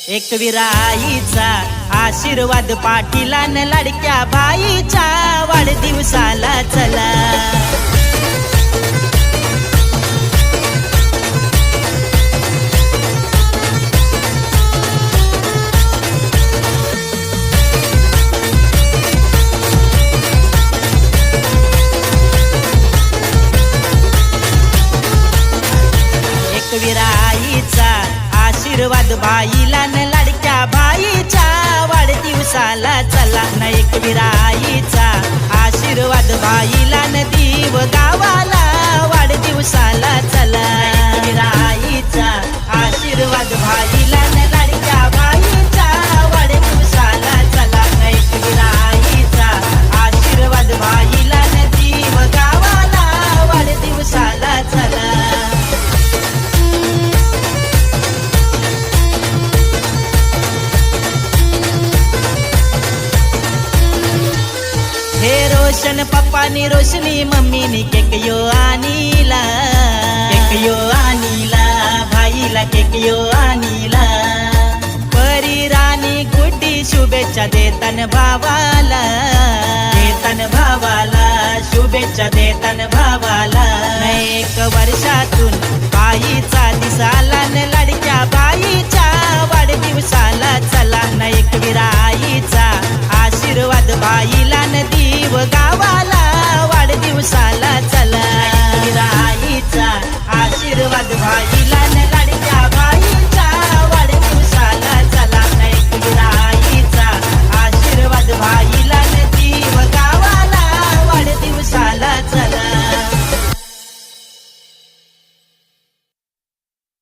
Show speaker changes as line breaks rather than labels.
एकविरा आईचा आशीर्वाद पाठीला न लाडक्या बाईचा वाढदिवसाला चला। एकविरा आईचा आशीर्वाद भाईला न लाडक्या बाईच्या वाढदिवसाला चला न। एकविरा आईचा आशीर्वाद भाईला न दीव गावाला वाढदिवसाला चला। एकविरा आईचा आशीर्वाद भाईला न लाडक्या बाईच्या वाढदिवसाला चला न। एकविरा आईचा आशीर्वाद भाईला न दीव गावाला वाढदिवसाला चला। हे रोशन पप्पानी रोशनी मम्मीनी केक यो आणीला, केक यो आणीला भाईला, केक यो आणीला। परी राणी गुड्डी शुभेच्छा देतन भावाला, देतन भावाला शुभेच्छा देतन भावाला। एक वर्षातून बाईचा दिसा